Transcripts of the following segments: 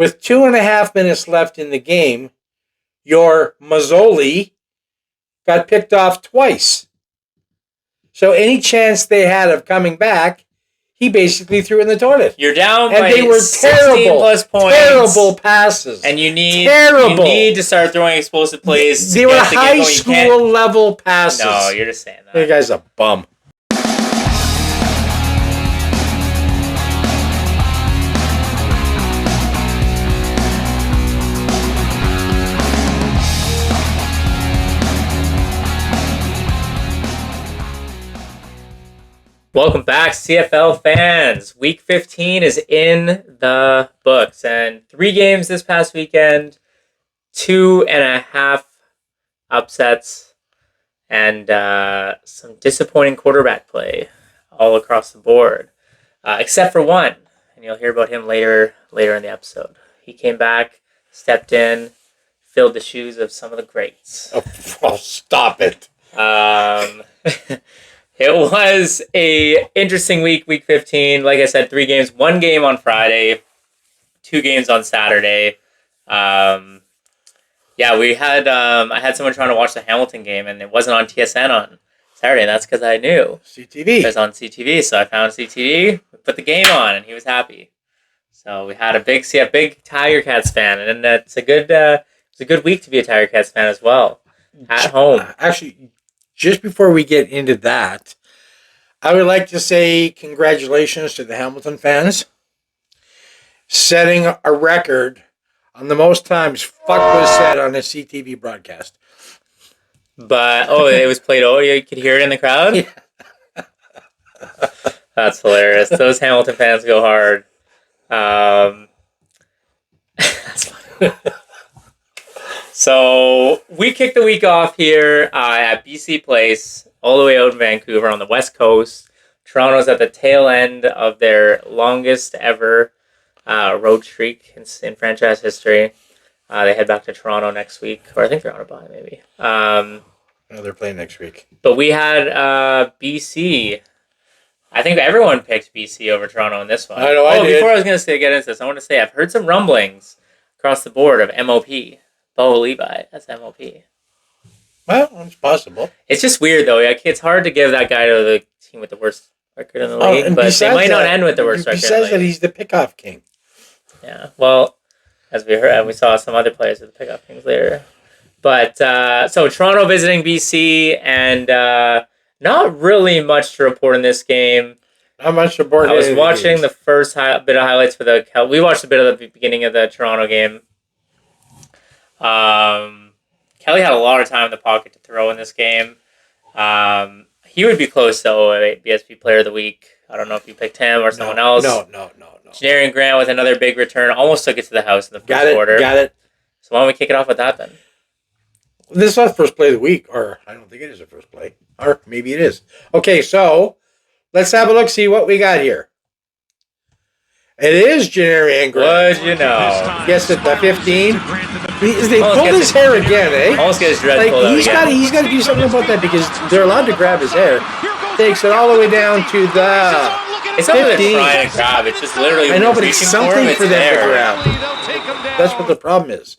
with 2.5 minutes left in the game, your Mazzoli got picked off twice. So any chance they had of coming back, he basically threw in the toilet. You're down and by they were 16 plus points. Terrible passes. And you need to start throwing explosive plays. They were high school level passes. No, you're just saying that. That guy's a bum. Welcome back, CFL fans. Week 15 is in the books, and 3 games this past weekend, 2.5 upsets, and some disappointing quarterback play all across the board, except for one, and you'll hear about him later in the episode. He came back, stepped in, filled the shoes of some of the greats. Oh, stop it. It was a interesting week 15. Like I said, 3 games, 1 game on Friday, 2 games on Saturday. We had I had someone trying to watch the Hamilton game, and it wasn't on TSN on Saturday, and that's because I knew CTV. It was on CTV, so I found CTV, put the game on, and he was happy. So we had a big Tiger Cats fan, and it's a good week to be a Tiger Cats fan as well at home. Actually, just before we get into that, I would like to say congratulations to the Hamilton fans. Setting a record on the most times fuck was said on a CTV broadcast. But, it was played over. You could hear it in the crowd? Yeah. That's hilarious. Those Hamilton fans go hard. That's funny. So we kicked the week off here at BC Place, all the way out in Vancouver on the West Coast. Toronto's at the tail end of their longest ever road streak in franchise history. They head back to Toronto next week, or I think they're on a bye maybe. No, they're playing next week. But we had BC. I think everyone picked BC over Toronto in this one. I know I did. Before I was going to get into this, I want to say I've heard some rumblings across the board of MOP. Bo Levi, that's MOP. Well, it's possible. It's just weird, though. Like, it's hard to give that guy to the team with the worst record in the league, but they might not end with the worst record in the league. He says that he's the pickoff king. Yeah, well, as we heard, we saw some other players with the pickoff kings later. But, so Toronto visiting BC, and not really much to report in this game. Not much to report. I was watching the first bit of highlights for we watched a bit of the beginning of the Toronto game. Kelly had a lot of time in the pocket to throw in this game. He would be close, though, BSP Player of the Week. I don't know if you picked him or someone else. No. Janarian Grant with another big return. Almost took it to the house in the first quarter. Got it. So why don't we kick it off with that, then? This is not the first play of the week, or I don't think it is the first play. Or maybe it is. Okay, so let's have a look, see what we got here. It is Janarian Grant. What'd you know? Guess at the 15. They pulled his hair again, eh? Almost get his dread pulled out again. He's got to do something about that because they're allowed to grab his hair. Takes it all the way down to the It's not that they're trying to grab. It's just literally I know, but it's something for them to grab. That's what the problem is.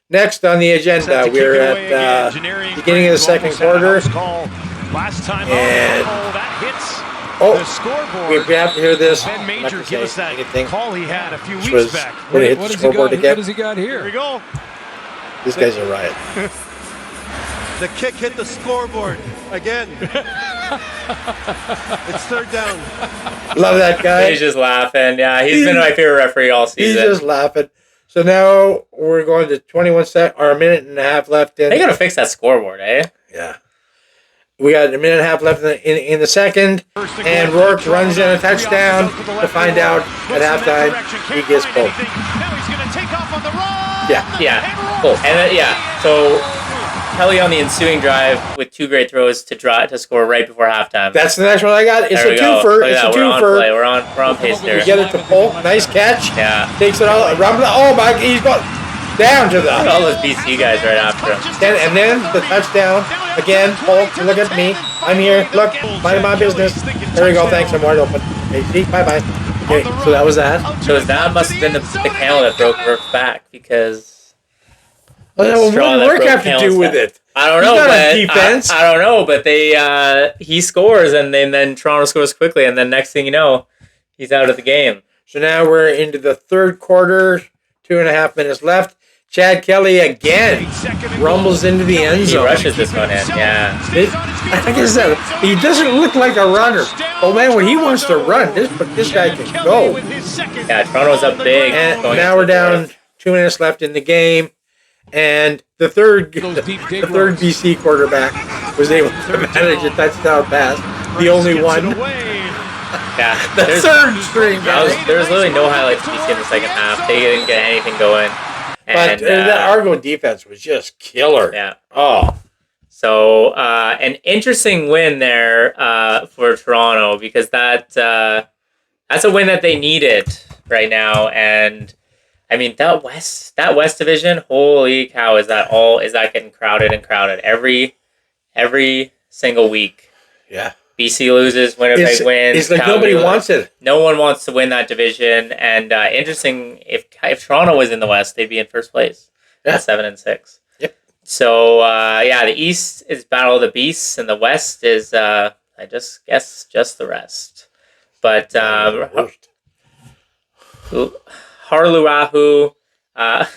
Next on the agenda, we're at the beginning of the second quarter. And we have to hear this. Ben Major give us that call he had a few weeks back. What does he got here? Here we go. This guy's a riot. The kick hit the scoreboard again. It's third down. Love that guy. He's just laughing. Yeah, he's been my favorite referee all season. He's just laughing. So now we're going to 21 seconds, or a minute and a half left in. They gotta fix that scoreboard, eh? Yeah. We got a minute and a half left in the second, and Rourke runs in a touchdown to find out at halftime he gets pulled. Yeah. Cool. And then, so Kelly on the ensuing drive with 2 great throws to score right before halftime. That's the next one I got. It's a twofer. It's a twofer. We're on pace here. We get it to pull. Nice catch. Yeah. Takes it all. Oh my! He's got down to the. All those BC guys right after him. And then the touchdown. Again, Polk, look at me. I'm here. Look, mind my business. There we go. Thanks. I'm wide open. Hey, bye-bye. Okay, so that was that. So that must have been the camel that broke Rourke's back because Well, what did Rourke have to do with it? I don't He's know, not but on defense. I don't know, but they he scores and then Toronto scores quickly, and then next thing you know, he's out of the game. So now we're into the third quarter. 2.5 minutes left. Chad Kelly again rumbles into the end zone. He rushes this one in, yeah. Like I said, he doesn't look like a runner. Oh man, when he wants to run, this guy can go. Yeah, Toronto's up big. And now we're down 2 minutes left in the game, and the third BC quarterback was able to manage a touchdown pass. The only one. Yeah, the third string. There was literally no highlights to be seen in the second half. They didn't get anything going. But the Argo defense was just killer. Yeah. Oh. So an interesting win there for Toronto because that's a win that they needed right now. And I mean that West division, holy cow, is that getting crowded every single week. Yeah. BC loses, Winnipeg wins. It's like nobody wants it. No one wants to win that division. And interesting, if Toronto was in the West, they'd be in first place at 7-6. Yep. So the East is Battle of the Beasts, and the West is I just guess just the rest. But Harluahu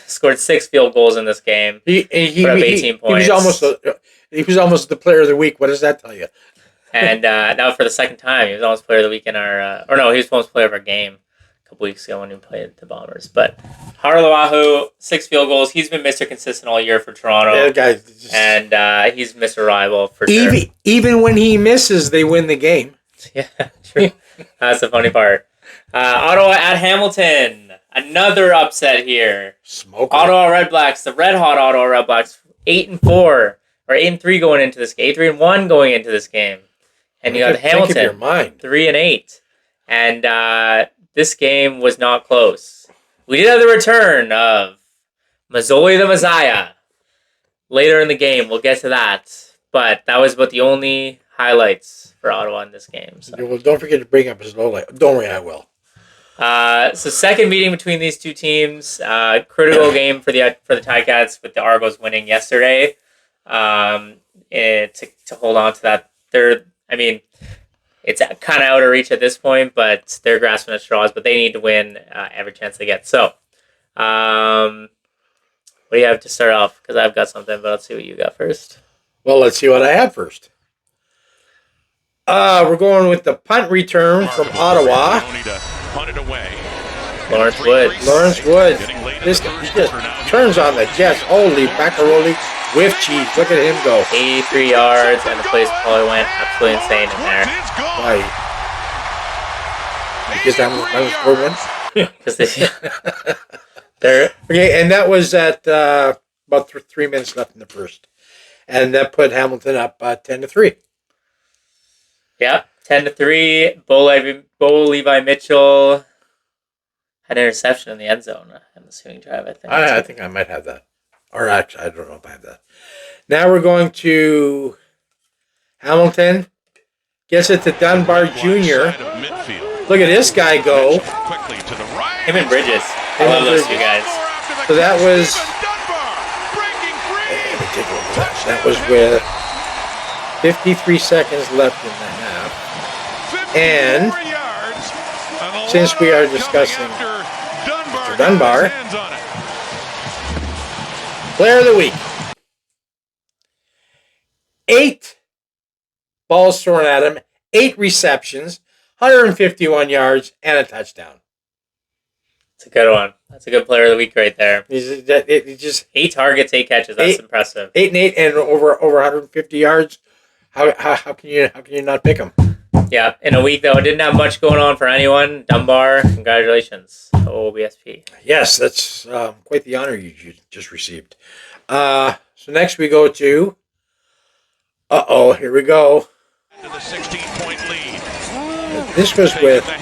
scored 6 field goals in this game. He put up 18 points. He was almost the player of the week. What does that tell you? And now for the second time, he was almost player of the week in our... he was almost player of our game a couple weeks ago when we played the Bombers. But Harluahu, 6 field goals. He's been Mr. Consistent all year for Toronto. Yeah, guys, and he's Mr. Reliable for sure. Even when he misses, they win the game. Yeah, true. That's the funny part. Ottawa at Hamilton. Another upset here. Smoker. Ottawa Redblacks, the red-hot Ottawa Redblacks, 8-4. Or 8-3 going into this game. 8-3-1 going into this game. And you got Hamilton, 3-8. And this game was not close. We did have the return of Mazzoli the Messiah later in the game. We'll get to that. But that was about the only highlights for Ottawa in this game. So. Well, don't forget to bring up his low light. Don't worry, I will. So second meeting between these two teams. Critical game for the Ticats with the Argos winning yesterday. To hold on to that third. I mean, it's kind of out of reach at this point, but they're grasping at straws. But they need to win every chance they get. So, what do you have to start off? Because I've got something, but let's see what you got first. Well, let's see what I have first. We're going with the punt return from Ottawa. Lawrence Wood. This he just turns on the Jets. Holy macaroni. With cheese. Look at him go. 83 yards, and the place probably went absolutely insane in there. Why? Because that was score one? Okay, and that was at about 3 minutes left in the first. And that put Hamilton up 10-3. Yeah, 10-3. Bo Levi Mitchell had an interception in the end zone. I'm assuming drive, I think. I think I might have that. Or actually, I don't know if I have that. Now we're going to Hamilton. Gets it to Dunbar Jr. Look at this guy go. Him and Bridges. I love those two guys. So that was... Let me take a look at that. That was with 53 seconds left in the half. And since we are discussing Mr. Dunbar, player of the week. 8 balls thrown at him, 8 receptions, 151 yards, and a touchdown. It's a good one. That's a good player of the week right there. He's just 8 targets, 8 catches. That's impressive. 8 and 8 and over 150 yards. How can you not pick him? Yeah, in a week though, it didn't have much going on for anyone. Dunbar, congratulations, OBSP. Yes, that's quite the honor you just received. So next we go to. Here we go. The 16-point lead. This was with 29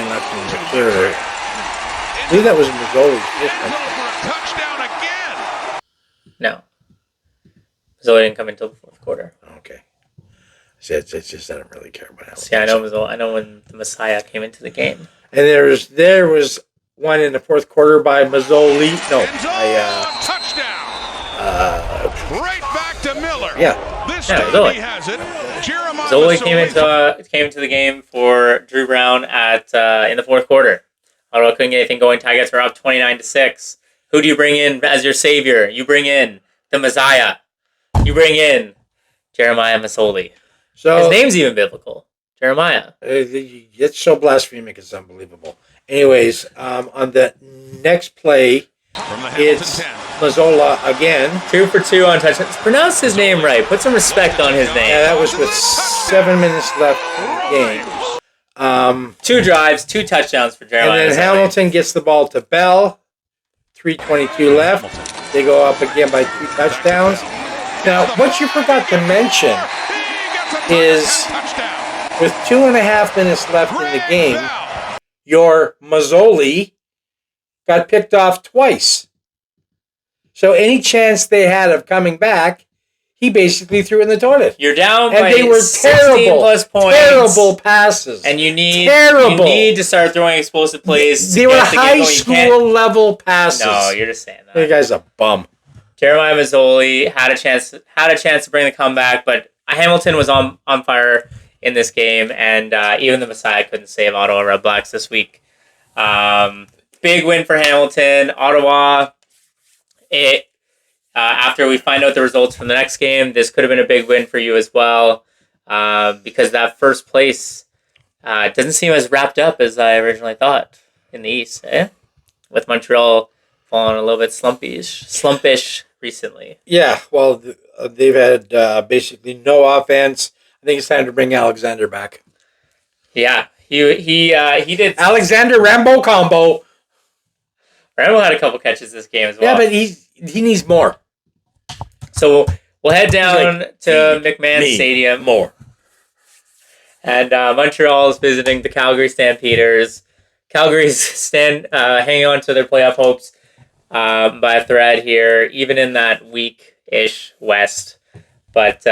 left in the third. I believe that was Mazzoli's Touchdown again. No. Mazzoli didn't come until the fourth quarter. Okay. It's just I don't really care about Hamilton. See, I know when the Messiah came into the game. And there was one in the fourth quarter by Mazzoli. No, Touchdown. Right back to Miller. Yeah. This Yeah, time Zoe. he has it. Jeremiah Zoe Masoli. came into the game for Drew Brown at in the fourth quarter. Ottawa couldn't get anything going. Tigers are up 29-6. Who do you bring in as your savior? You bring in the Messiah. You bring in Jeremiah Masoli. So His name's even biblical. Jeremiah. it's so blasphemic, it's unbelievable. Anyways, on the next play, From the it's Hamilton 10. Mazzola again. 2 for 2 on touchdowns. Pronounce his name right. Put some respect on his Yeah, name. that was with 7 minutes left in the game. 2 drives, 2 touchdowns for And Jeremiah. then Masoli. Hamilton gets the ball to Bell. 3:22 left. They go up again by 2 touchdowns. Now, what you forgot to mention is Touchdown. with 2.5 minutes left in the game, your Mazzoli got picked off twice. So any chance they had of coming back, he basically threw in the toilet. You're down And by they were 16 plus points. terrible passes. And you need to start throwing explosive plays. They to were get the game high going. You can't- school level passes. No, you're just saying That that. guy's a bum. Jeremiah Mazzoli had a chance to bring the comeback, but Hamilton was on fire in this game, and even the Messiah couldn't save Ottawa Redblacks this week. Big win for Hamilton. Ottawa. After we find out the results from the next game, this could have been a big win for you as well, because that first place doesn't seem as wrapped up as I originally thought in the East, with Montreal falling a little bit slumpish recently. Yeah, well, they've had basically no offense. I think it's time to bring Alexander back. Yeah, he did. Alexander Rambo combo. Rambo had a couple catches this game as well. Yeah, but he needs more. So we'll head down He's like, to McMahon Stadium. More. And Montreal is visiting the Calgary Stampeders. Calgary's hanging on to their playoff hopes by a thread here, even in that weak-ish West. But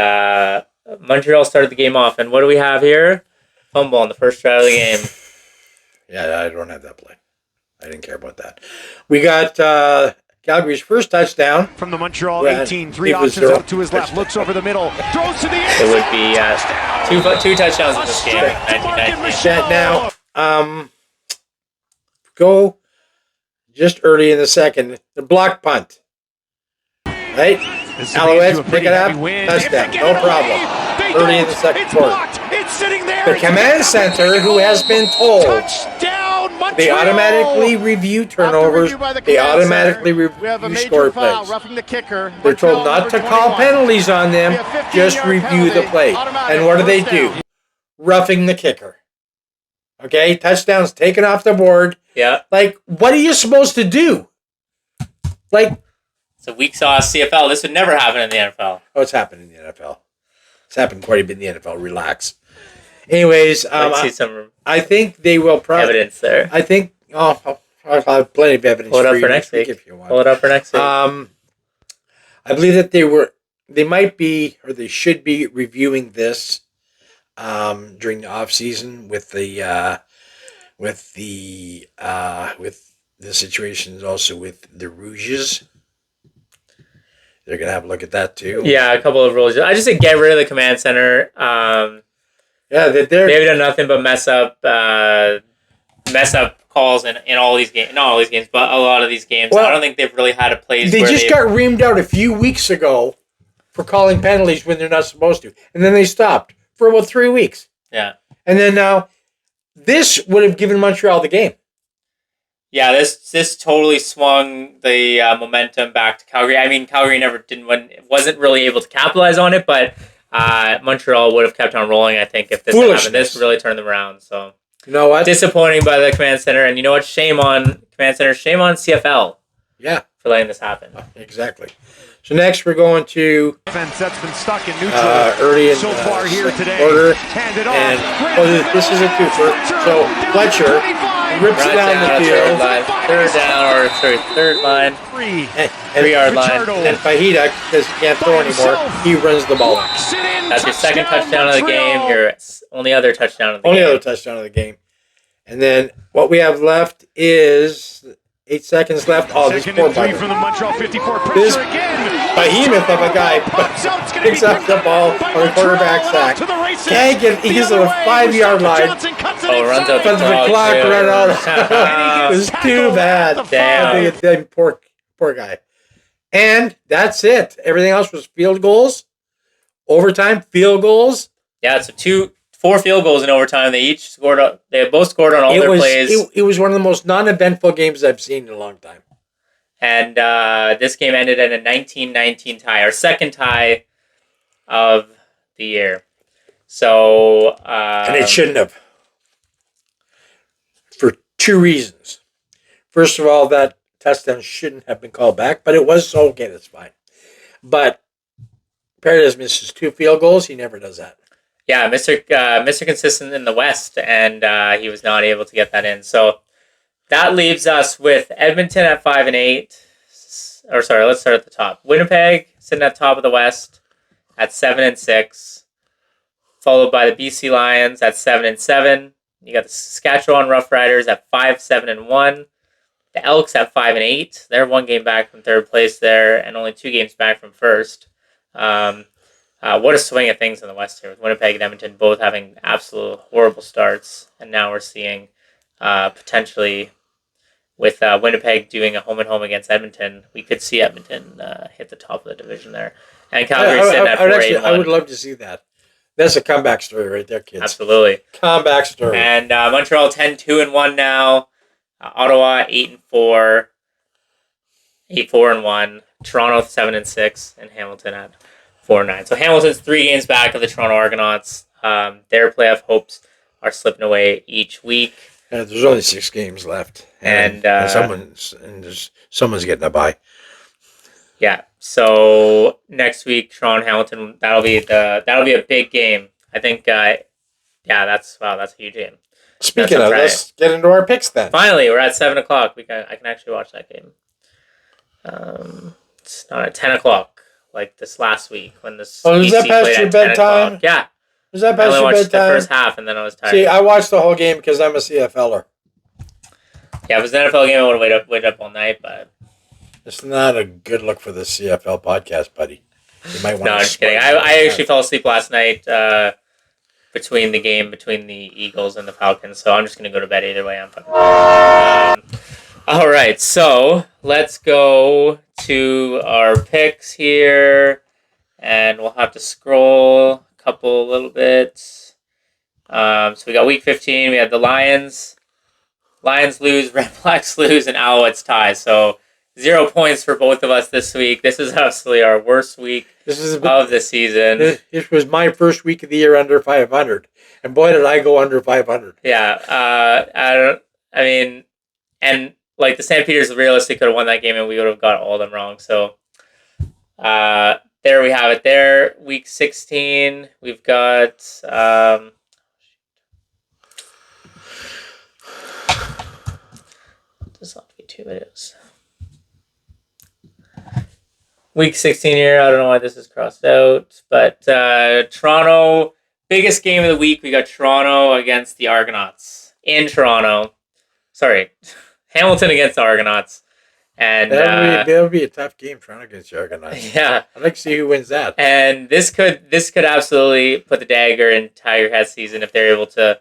Montreal started the game off. And what do we have here? Fumble on the first drive of the game. Yeah, I don't have that play. I didn't care about that. We got Calgary's first touchdown. From the Montreal Yeah, 18, 3 it was options their out to his left, looks over the middle, throws to the end. It would be two touchdowns in this game. 19-19. Now, go just early in the second. The block punt. Right? This Alouettes is a pick pretty it up. heavy win. Touchdown. They No get it problem. away. They Early in don't. the second It's quarter. blocked. It's sitting there. The command center, who has been told, Touchdown, Montreal. they automatically review turnovers. After review by the They command automatically center, we have a review major score foul, plays. roughing the kicker. They're told Montreal not to number call 21. penalties on them. We have 15-yard Just review the penalty. play. Automatic. And what do they First do? down. Roughing the kicker. Okay, touchdowns taken off the board. Yeah. Like, what are you supposed to do? Like, It's a weak sauce CFL. This would never happen in the NFL. oh, it's happened in the NFL. It's happened quite a bit in the NFL. Relax. Anyways, I'd see some I think they will probably. evidence there. I think. Oh, I'll have plenty of evidence. Pull it up you for next week. if you want. Pull it up for next week. I believe that they might be, or they should be reviewing this during the off season with the situations also with the Rouges. They're gonna have a look at that too. Yeah, a couple of rules. I just said get rid of the command center. Yeah, they're They've done nothing but mess up calls in all these games. Not all these games, but a lot of these games. Well, I don't think they've really had a place. They where just got reamed out a few weeks ago for calling penalties when they're not supposed to, and then they stopped for about 3 weeks. Yeah. And then now, this would have given Montreal the game. Yeah, this totally swung the momentum back to Calgary. I mean, Calgary wasn't really able to capitalize on it, but Montreal would have kept on rolling. I think if this had happened, this really turned them around. So You know what? disappointing by the command center, and you know what? Shame on command center. Shame on CFL Yeah, for letting this happen. exactly. So next we're going to Defense that's been stuck in neutral early in so far here second today. quarter. Hand it off. And Great this is a twofer. So Fletcher rips Right down the third field. line, third line, 3-yard line. And Fajita, because he can't throw anymore, he runs the ball. That's your second touchdown of the game. Your only other touchdown of the Only game. other touchdown of the game. And then what we have left is 8 seconds left. Oh, this poor three bugger. from the Montreal 54. Pressure This again. behemoth of a guy picks up the ball on the quarterback sack. Can't get, he gets to the 5-yard line. Oh, runs out Runs the clock right out. It was too bad. Damn. Poor guy. And that's it. Everything else was field goals, overtime, field goals. Yeah, so 4 field goals in overtime. They both scored on all their plays. It was one of the most non-eventful games I've seen in a long time. And this game ended in a 19-19 tie, our second tie of the year. So And it shouldn't have. For 2 reasons. First of all, that touchdown shouldn't have been called back, but it was, so okay, that's fine. But Paradise misses 2 field goals. He never does that. Yeah, Mr. Consistent in the West, and he was not able to get that in. So that leaves us with Edmonton at 5-8. Or sorry, let's start at the top. Winnipeg sitting at the top of the West at 7-6, followed by the BC Lions at 7-7. You got the Saskatchewan Roughriders at 5-7-1. The Elks at 5-8. They're 1 game back from third place there, and only 2 games back from first. What a swing of things in the West here, with Winnipeg and Edmonton both having absolute horrible starts, and now we're seeing potentially with Winnipeg doing a home-and-home against Edmonton, we could see Edmonton hit the top of the division there. And Calgary sitting at 4-8-1. I would love to see that. That's a comeback story right there, kids. Absolutely. Comeback story. And Montreal 10-2-1 now. Ottawa 8-4. 8-4-1. Toronto 7-6. And Hamilton at 4-9. So Hamilton's 3 games back of the Toronto Argonauts. Their playoff hopes are slipping away each week. There's only 6 games left, and someone's getting a bye. Yeah. So next week, Toronto Hamilton. That'll be a big game. I think. That's a huge game. Speaking of, let's get into our picks then. Finally, we're at 7:00. I can actually watch that game. It's not at 10:00 like this last week when this. Oh, is that past your bedtime? Yeah. Was that I past only your watched bedtime? the first half and then I was tired. See, I watched the whole game because I'm a CFLer. Yeah, if it was an NFL game, I would have waited up all night, but it's not a good look for the CFL podcast, buddy. You might want no, I'm just kidding. I actually fell asleep last night between the Eagles and the Falcons, so I'm just going to go to bed either way. I'm fine. All right, so let's go to our picks here, and we'll have to scroll a little bit. So we got week 15. We had the Lions. Lions lose, Red Blacks lose, and Alouettes tie. So 0 points for both of us this week. This is absolutely our worst week of the season. It was my first week of the year under 500, and boy did I go under 500. Yeah, and like the St. Peters realistically could have won that game, and we would have got all of them wrong. So, there we have it. There, week 16, we've got. This will have to be 2 videos. Week 16 here. I don't know why this is crossed out, but Toronto, biggest game of the week. We got Toronto against the Argonauts in Toronto. Sorry, Hamilton against the Argonauts. And that'll be a tough game, Toronto against the Argonauts. Yeah, I'd like to see who wins that. And this could absolutely put the dagger in Tiger Head's season if they're able to,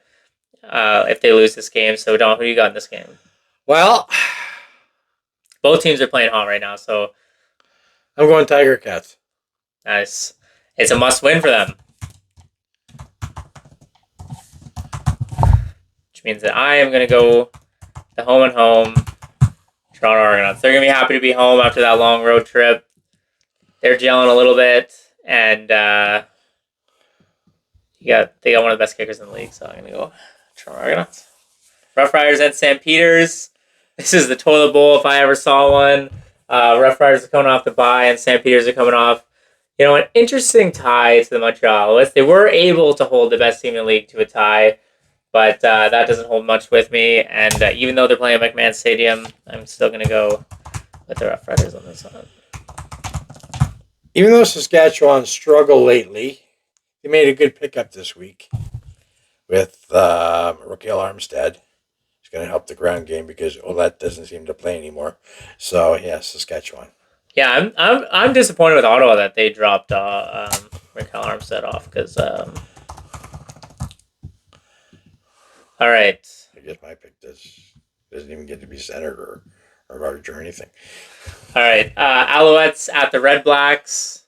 if they lose this game. So, Don, who do you got in this game? Well, both teams are playing hot right now, so I'm going Tiger Cats. Nice. It's a must-win for them. Which means that I am going to go the home and home Toronto Argonauts. They're going to be happy to be home after that long road trip. They're gelling a little bit, and they got one of the best kickers in the league, so I'm going to go Toronto Argonauts. Rough Riders and St. Peters. This is the toilet bowl if I ever saw one. Rough Riders are coming off the bye, and St. Peters are coming off. An interesting tie to the Montreal Alouettes. They were able to hold the best team in the league to a tie, But that doesn't hold much with me. And even though they're playing at McMahon Stadium, I'm still going to go with the Rough Riders on this one. Even though Saskatchewan struggled lately, they made a good pickup this week with Raquel Armstead. It's going to help the ground game because Olette doesn't seem to play anymore. So, yeah, Saskatchewan. Yeah, I'm disappointed with Ottawa that they dropped Raquel Armstead off because. All right. I guess my pick doesn't even get to be centered or large or anything. All right. Alouettes at the Red Blacks.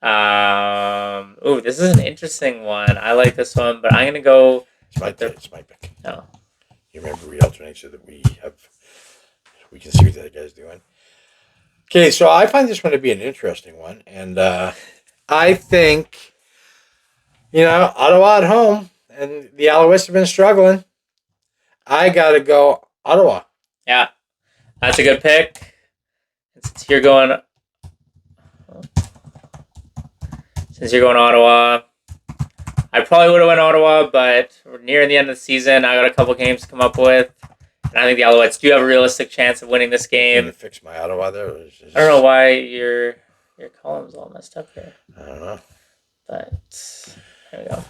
This is an interesting one. I like this one, but I'm gonna go. It's my pick. Oh. You remember we alternate so that we can see what the other guy's doing. Okay, so I find this one to be an interesting one, and I think Ottawa at home, and the Alouettes have been struggling. I gotta go Ottawa. Yeah, that's a good pick. Since you're going Ottawa, I probably would have went Ottawa, but we're near the end of the season. I got a couple games to come up with, and I think the Alouettes do have a realistic chance of winning this game. Can you fix my Ottawa there? I don't know why your column's all messed up here. I don't know. But there we go.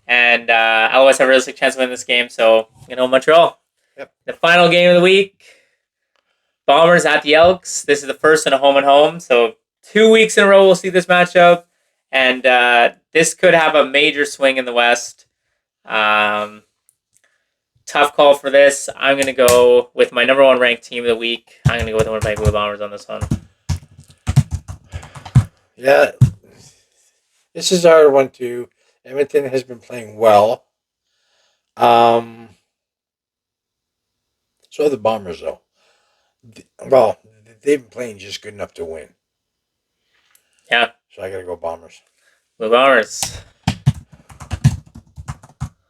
And Alouettes have a realistic chance of winning this game, so Montreal. Yep. The final game of the week. Bombers at the Elks. This is the first in a home and home, so 2 weeks in a row we'll see this matchup. And this could have a major swing in the West. Tough call for this. I'm going to go with my number one ranked team of the week. I'm going to go with the Winnipeg Blue Bombers on this one. Yeah, this is our one too. Edmonton has been playing well. So have the Bombers, though. Well, they've been playing just good enough to win. Yeah. So I got to go Bombers. Blue Bombers.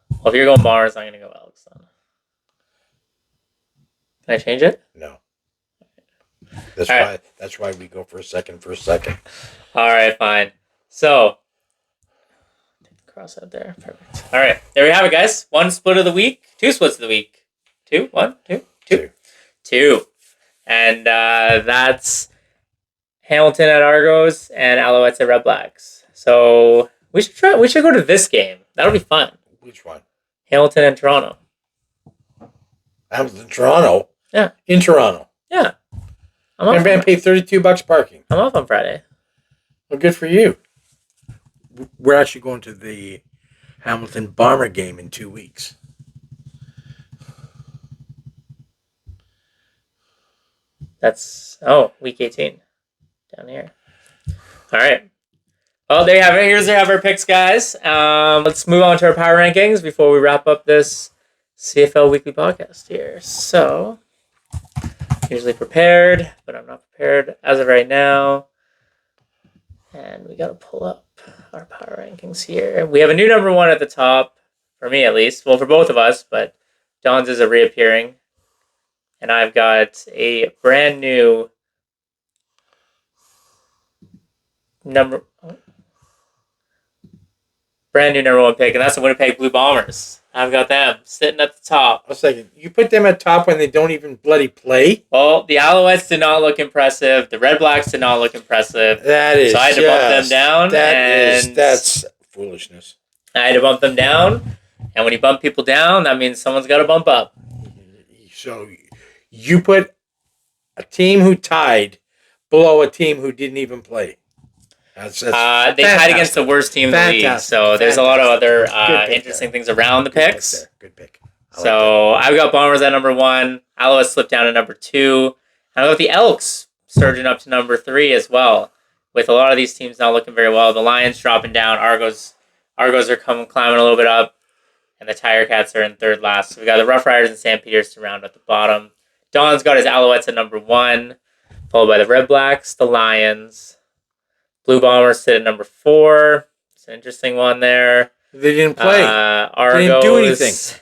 Well, if you're going Bombers, I'm going to go Elks then. Can I change it? No. That's why we go for a second. All right, fine. So, take the cross out there. Perfect. All right, there we have it, guys. One split of the week. Two splits of the week. Two. And that's Hamilton at Argos and Alouettes at Red Blacks. So we should go to this game. That'll be fun. Which one? Hamilton and Toronto. Hamilton, Toronto? Yeah. In Toronto? Yeah. I'm going to pay $32 parking. I'm off on Friday. Well, good for you. We're actually going to the Hamilton Bomber game in 2 weeks. That's, week 18. Down here. All right. Well, there you have it. Here's our picks, guys. Let's move on to our power rankings before we wrap up this CFL weekly podcast here. So, usually prepared, but I'm not prepared as of right now. And we got to pull up our power rankings here. We have a new number one at the top, for me at least. Well, for both of us, but Don's is a reappearing. And I've got a brand new number one pick, and that's the Winnipeg Blue Bombers. I've got them sitting at the top. I was thinking, you put them at top when they don't even bloody play? Well, the Alouettes did not look impressive. The Red Blacks did not look impressive. That is, so I had to bump them down. That's foolishness. I had to bump them down, and when you bump people down, that means someone's got to bump up. So you put a team who tied below a team who didn't even play. That's they tied against the worst team in the league, so there's a lot of other interesting things around the picks. Good pick. I've got Bombers at number one. Alouettes slipped down to number two. And I've got the Elks surging up to number three as well, with a lot of these teams not looking very well. The Lions dropping down. Argos are climbing a little bit up, and the Tiger Cats are in third last. So we got the Rough Riders and St. Peters to round at the bottom. Don's got his Alouettes at number one, followed by the Red Blacks, the Lions. Blue Bombers sit at number four. It's an interesting one there. They didn't play. Argos, they didn't do anything.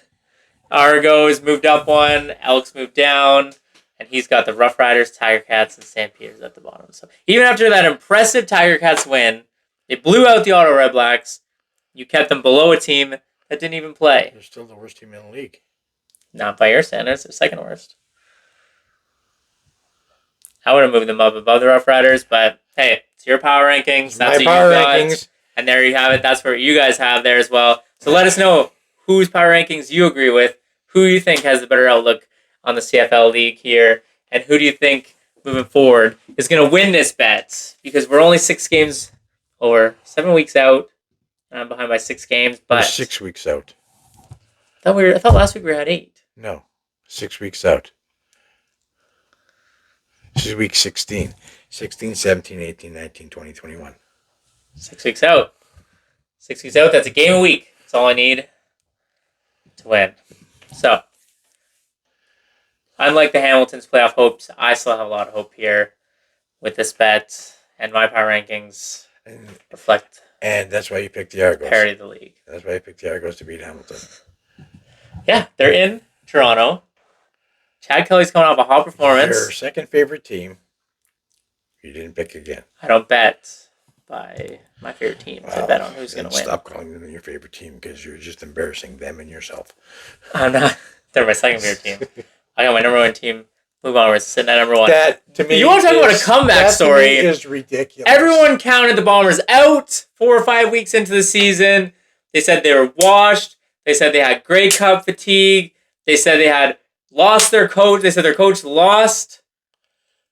Argos moved up one. Elks moved down. And he's got the Rough Riders, Tiger Cats, and St. Peters at the bottom. So even after that impressive Tiger Cats win, they blew out the Ottawa Red Blacks. You kept them below a team that that didn't even play. They're still the worst team in the league. Not by your standards. They're second worst. I would have moved them up above the Rough Riders, but hey, it's your power rankings. That's what you got. And there you have it. That's what you guys have there as well. So let us know whose power rankings you agree with, who you think has the better outlook on the CFL league here, and who do you think moving forward is going to win this bet? Because we're only 6 games or 7 weeks out, and I'm behind by 6 games. But We're 6 weeks out. I thought last week we had 8. No, 6 weeks out. This is week 16. 16, 17, 18, 19, 20, 21. 6 weeks out. 6 weeks out, that's a game a week. That's all I need to win. So, unlike the Hamilton's playoff hopes, I still have a lot of hope here with this bet, and my power rankings reflect. And that's why you picked the Argos. Parity of the league. That's why you picked the Argos to beat Hamilton. Yeah, they're in Toronto. Chad Kelly's coming off a hot performance. Your second favorite team. You didn't pick again. I don't bet by my favorite team. I bet on who's going to win. Stop calling them your favorite team because you're just embarrassing them and yourself. I'm not. They're my second favorite team. I got my number 1 team. Blue Bombers sitting at number 1. That to me, you want to talk about a comeback story? That to me is ridiculous. Everyone counted the Bombers out 4 or 5 weeks into the season. They said they were washed. They said they had Grey Cup fatigue. They said they had lost their coach. They said their coach lost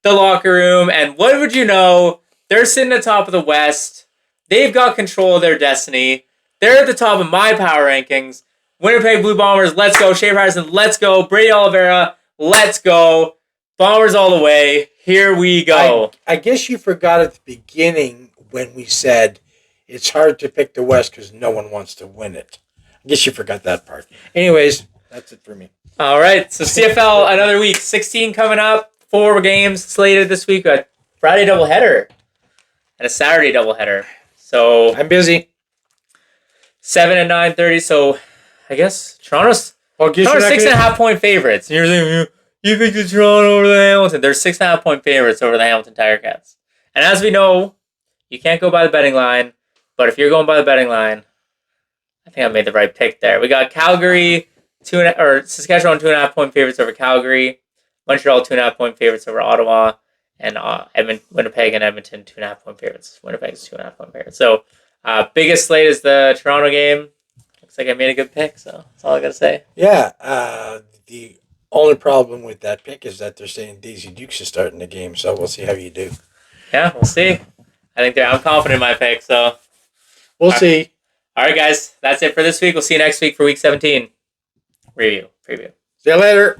the locker room. And what would you know? They're sitting at the top of the West. They've got control of their destiny. They're at the top of my power rankings. Winnipeg Blue Bombers, let's go. Shea Patterson, let's go. Brady Oliveira, let's go. Bombers all the way. Here we go. I guess you forgot at the beginning when we said it's hard to pick the West because no one wants to win it. I guess you forgot that part. Anyways, that's it for me. All right, so CFL, another week. 16 coming up. 4 games slated this week. A Friday doubleheader and a Saturday doubleheader. So I'm busy. 7 and 9:30. So I guess Toronto's 6.5 point favorites. And you're saying you picked the Toronto over the Hamilton. They're 6.5 point favorites over the Hamilton Tiger Cats. And as we know, you can't go by the betting line. But if you're going by the betting line, I think I made the right pick there. We got Calgary Saskatchewan 2.5 point favorites over Calgary. Montreal 2.5 point favorites over Ottawa. And Winnipeg and Edmonton 2.5 point favorites. Winnipeg's 2.5 point favorites. So biggest slate is the Toronto game. Looks like I made a good pick, so that's all I gotta say. Yeah, the only problem with that pick is that they're saying Daisy Dukes is starting the game, so we'll see how you do. Yeah, we'll see. I'm confident in my pick, so we'll see. All right, guys, that's it for this week. We'll see you next week for week 17 preview. See you later.